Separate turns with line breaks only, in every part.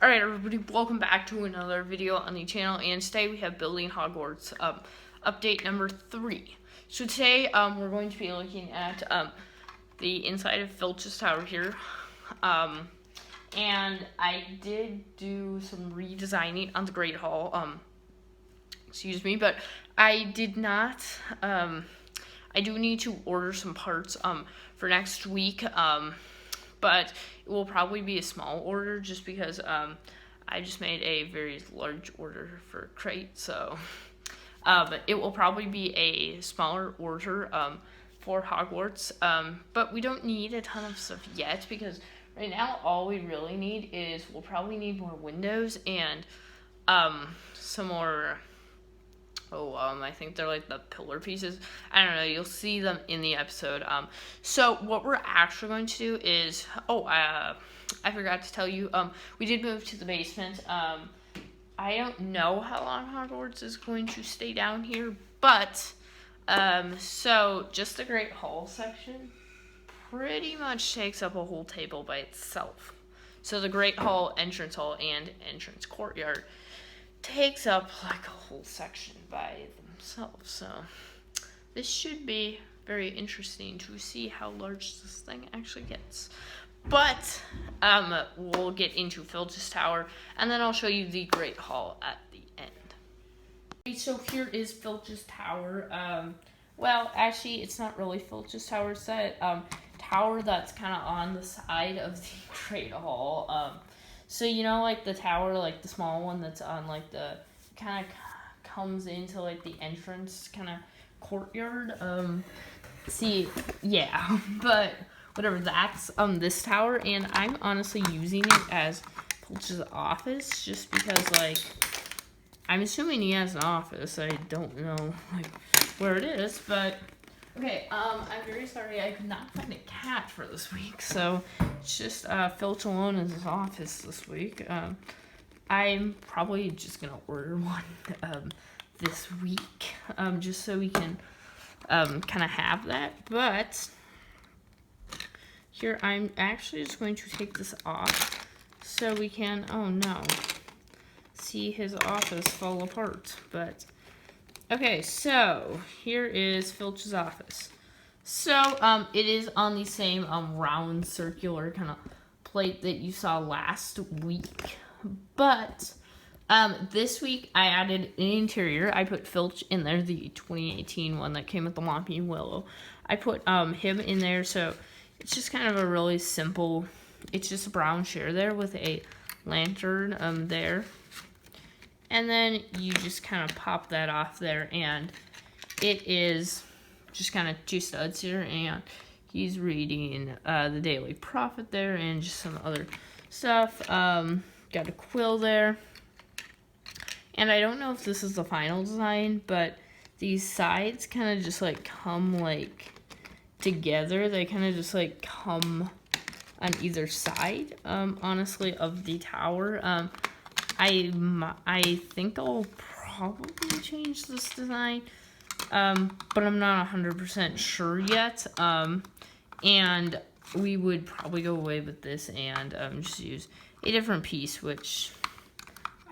Alright everybody, welcome back to another video on the channel, and today we have Building Hogwarts update number 3. So today we're going to be looking at the inside of Filches Tower here, and I did do some redesigning on the Great Hall, excuse me, but I did not, I do need to order some parts for next week, but it will probably be a small order just because I just made a very large order for crate, so but it will probably be a smaller order for Hogwarts, but we don't need a ton of stuff yet because right now all we really need is we'll probably need more windows and some more. I think they're like the pillar pieces. I don't know. You'll see them in the episode. So what we're actually going to do is, I forgot to tell you, we did move to the basement. I don't know how long Hogwarts is going to stay down here, but, so just the Great Hall section pretty much takes up a whole table by itself. So the Great Hall, entrance hall, and entrance courtyard takes up like a whole section by themselves, so this should be very interesting to see how large this thing actually gets. But we'll get into Filches Tower, and then I'll show you the Great Hall at the end. Okay, so here is Filches Tower. Well, actually, it's not really Filches Tower. It's that tower that's kind of on the side of the Great Hall. So, you know, like the tower, like the small one that's on, like, the, kind of comes into, like, the entrance kind of courtyard. See, yeah, but whatever, that's, this tower, and I'm honestly using it as Filch's office, just because, like, I'm assuming he has an office. I don't know, like, where it is, but okay, I'm very sorry I could not find a cat for this week, so it's just Filch alone in his office this week. I'm probably just gonna order one this week, just so we can kind of have that. But here, I'm actually just going to take this off so we can, oh no, see his office fall apart. But okay, so here is Filch's office. So it is on the same round circular kind of plate that you saw last week, but this week I added an interior. I put Filch in there, the 2018 one that came with the Whomping Willow. I put him in there, so it's just kind of a really simple, it's just a brown chair there with a lantern there. And then you just kind of pop that off there, and it is just kind of two studs here, and he's reading the Daily Prophet there, and just some other stuff. Got a quill there. And I don't know if this is the final design, but these sides kind of just like come like together. They kind of just like come on either side, honestly, of the tower. I think I'll probably change this design, but I'm not 100% sure yet, and we would probably go away with this and just use a different piece, which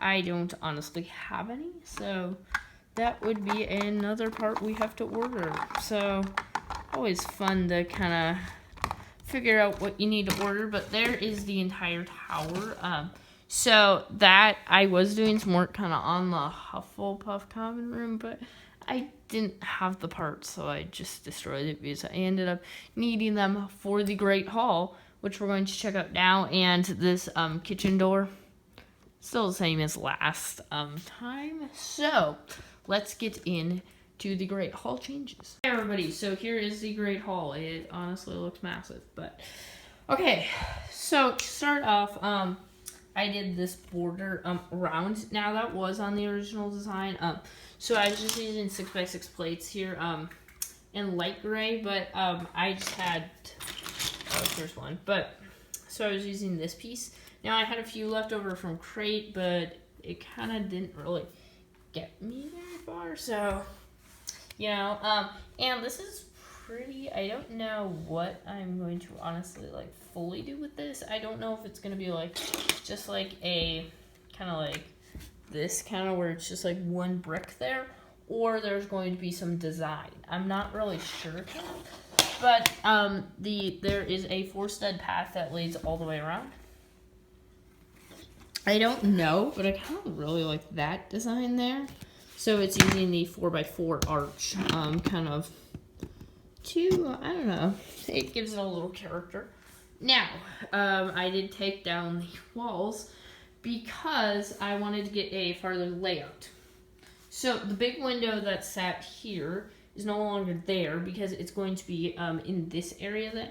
I don't honestly have any, so that would be another part we have to order. So always fun to kind of figure out what you need to order, but there is the entire tower. So that, I was doing some work kind of on the Hufflepuff common room, but I didn't have the parts, so I just destroyed it because I ended up needing them for the Great Hall, which we're going to check out now. And this kitchen door, still the same as last time. So let's get into the Great Hall changes. Hey everybody, so here is the Great Hall. It honestly looks massive, but okay. So to start off, I did this border around. Now that was on the original design. So I was just using 6x6 plates here in light gray, but I just had, here's one. But so I was using this piece. Now I had a few left over from crate, but it kind of didn't really get me very far. So, you know, and this is pretty. I don't know what I'm going to honestly like fully do with this. I don't know if it's gonna be like just like a kind of like this kind of where it's just like one brick there, or there's going to be some design. I'm not really sure, but there is a 4-stud path that leads all the way around. I don't know, but I kind of really like that design there. So it's using the 4x4 arch, kind of to, I don't know, it gives it a little character. Now, I did take down the walls because I wanted to get a farther layout. So the big window that sat here is no longer there because it's going to be in this area then.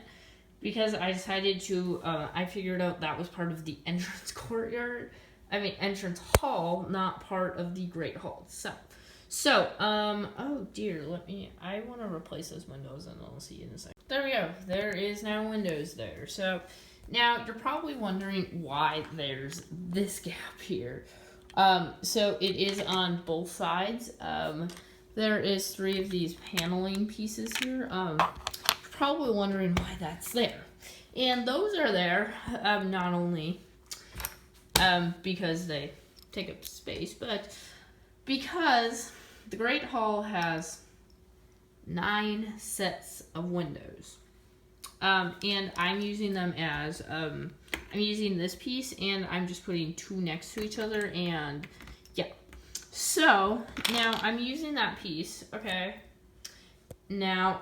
Because I decided to, I figured out that was part of the entrance entrance hall, not part of the Great Hall itself. So, oh dear, I want to replace those windows and I'll see you in a second. There we go, there is now windows there. So, now you're probably wondering why there's this gap here. So it is on both sides. There is 3 of these paneling pieces here. Probably wondering why that's there, and those are there not only because they take up space, but because the Great Hall has 9 sets of windows, and I'm using them as I'm using this piece and I'm just putting 2 next to each other, and yeah, so now I'm using that piece. Okay, now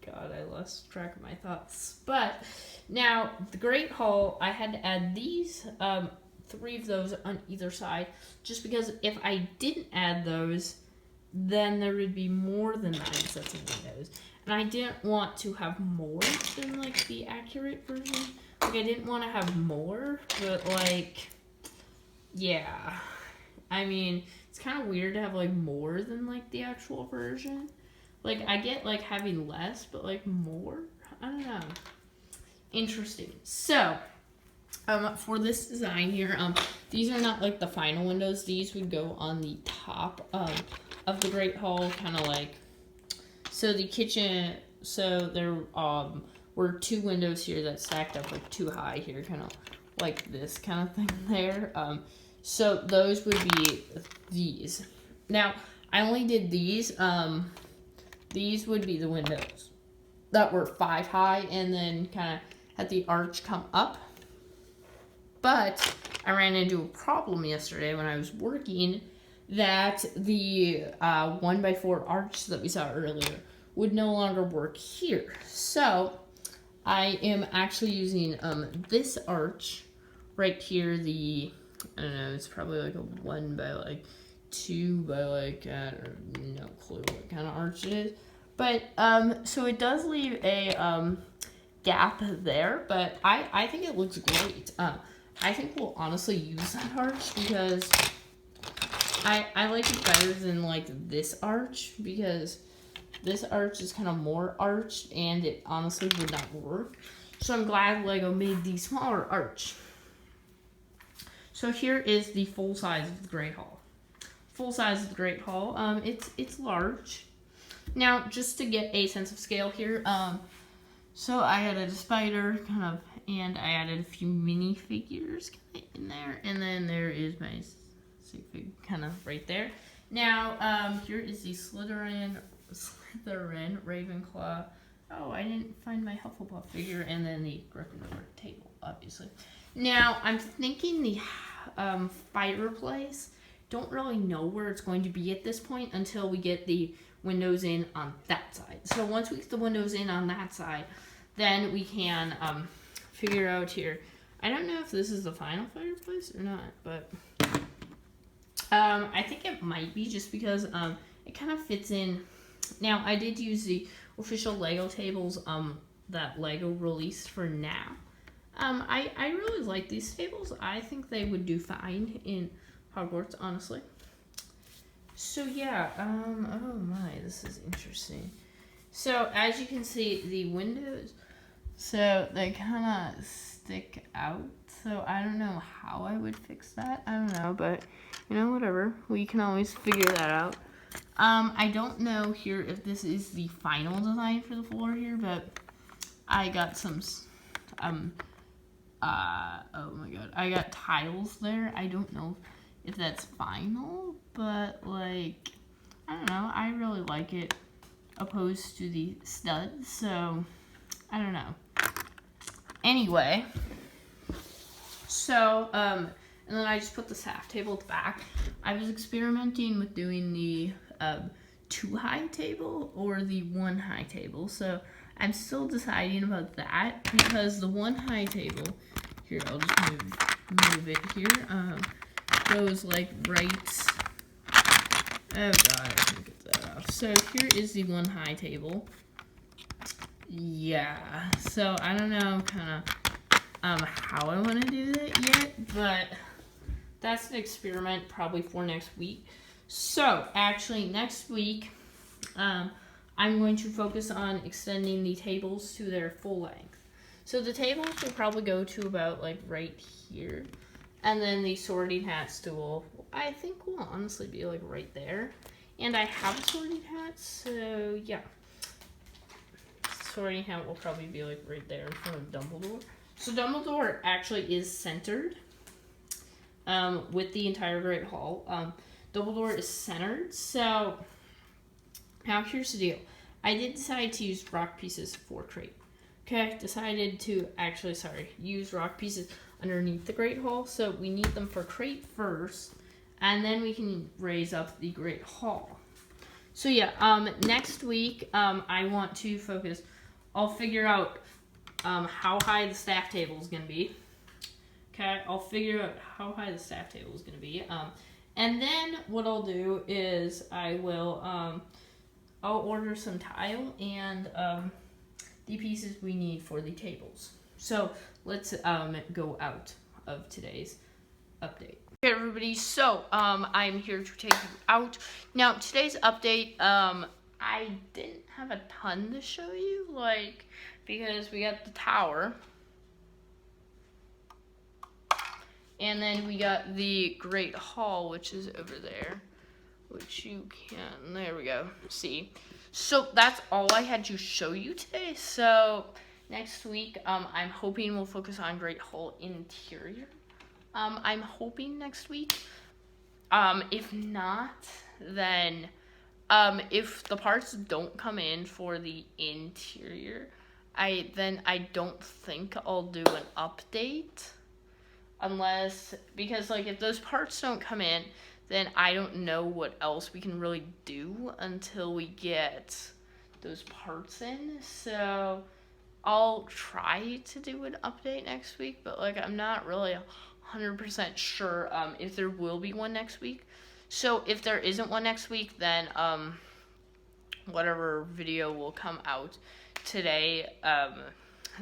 God, I lost track of my thoughts. But now the Great Hall, I had to add these 3 of those on either side, just because if I didn't add those, then there would be more than 9 sets of windows, and I didn't want to have more than like the accurate version. Like I didn't want to have more, but like, yeah, I mean, it's kind of weird to have like more than like the actual version. Like, I get, like, having less, but, like, more? I don't know. Interesting. So, for this design here, these are not, like, the final windows. These would go on the top of the Great Hall, kind of like, so the kitchen, so there were 2 windows here that stacked up, like, too high here, kind of like this kind of thing there. So those would be these. Now, I only did these, these would be the windows that were 5 high and then kind of had the arch come up. But I ran into a problem yesterday when I was working that the 1x4 arch that we saw earlier would no longer work here. So I am actually using this arch right here. I don't know, it's probably like a 1 by like 2 by like, I don't know, no clue what kind of arch it is. But, so it does leave a gap there, but I think it looks great. I think we'll honestly use that arch because I like it better than like this arch, because this arch is kind of more arched and it honestly would not work. So I'm glad Lego made the smaller arch. So here is the full size of the Great Hall. Full size of the Great Hall. It's large. Now, just to get a sense of scale here, so I added a spider kind of, and I added a few minifigures kind of in there, and then there is my fig kind of right there. Now, here is the Slytherin Ravenclaw. Oh, I didn't find my Hufflepuff figure, and then the Gryffindor table, obviously. Now, I'm thinking the fireplace. Don't really know where it's going to be at this point until we get the windows in on that side. So once we get the windows in on that side, then we can figure out here. I don't know if this is the final fireplace or not, but I think it might be, just because it kind of fits in. Now, I did use the official Lego tables that Lego released for now. I really like these tables. I think they would do fine in Hogwarts, honestly. So yeah, oh my, this is interesting. So as you can see, the windows, so they kind of stick out. So I don't know how I would fix that. I don't know, but you know, whatever. We can always figure that out. I don't know here if this is the final design for the floor here, but I got some, oh my god, I got tiles there. I don't know if that's final, but like, I don't know, I really like it opposed to the studs, so I don't know. Anyway, so, and then I just put the staff table at the back. I was experimenting with doing the 2 high table or the 1 high table, so I'm still deciding about that because the 1 high table, here, I'll just move it here, goes like right, oh god, I can't get that off. So here is the 1 high table. Yeah, so I don't know kind of how I want to do that yet, but that's an experiment probably for next week. So actually next week, I'm going to focus on extending the tables to their full length. So the tables will probably go to about like right here, and then the sorting hat stool, I think will honestly be like right there. And I have a sorting hat, so yeah. Sorting hat will probably be like right there in front of Dumbledore. So Dumbledore actually is centered with the entire Great Hall. Dumbledore is centered. So now here's the deal. I did decide to use rock pieces for crate. Okay, decided to use rock pieces underneath the Great Hall. So we need them for crate first, and then we can raise up the Great Hall. So yeah, next week I want to focus. I'll figure out how high the staff table is going to be. Okay, I'll figure out how high the staff table is going to be. And then what I'll do is I will, I'll order some tile and the pieces we need for the tables. So let's go out of today's update. Okay, everybody, so I'm here to take you out. Now, today's update, I didn't have a ton to show you, like, because we got the tower. And then we got the Great Hall, which is over there, which you can, there we go, see. So that's all I had to show you today. So next week, I'm hoping we'll focus on Great Hall interior. I'm hoping next week. If not, then if the parts don't come in for the interior, I don't think I'll do an update. Because like if those parts don't come in, then I don't know what else we can really do until we get those parts in. So I'll try to do an update next week, but like I'm not really 100% sure if there will be one next week. So if there isn't one next week, then whatever video will come out today,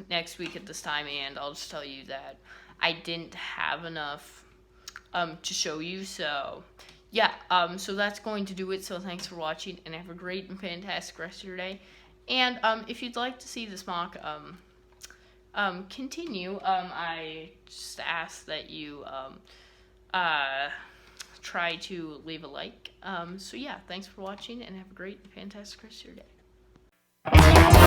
next week at this time, and I'll just tell you that I didn't have enough to show you. So yeah, so that's going to do it. So thanks for watching, and have a great and fantastic rest of your day. And if you'd like to see this mock continue, I just ask that you try to leave a like. So yeah, thanks for watching, and have a great and fantastic rest of your day.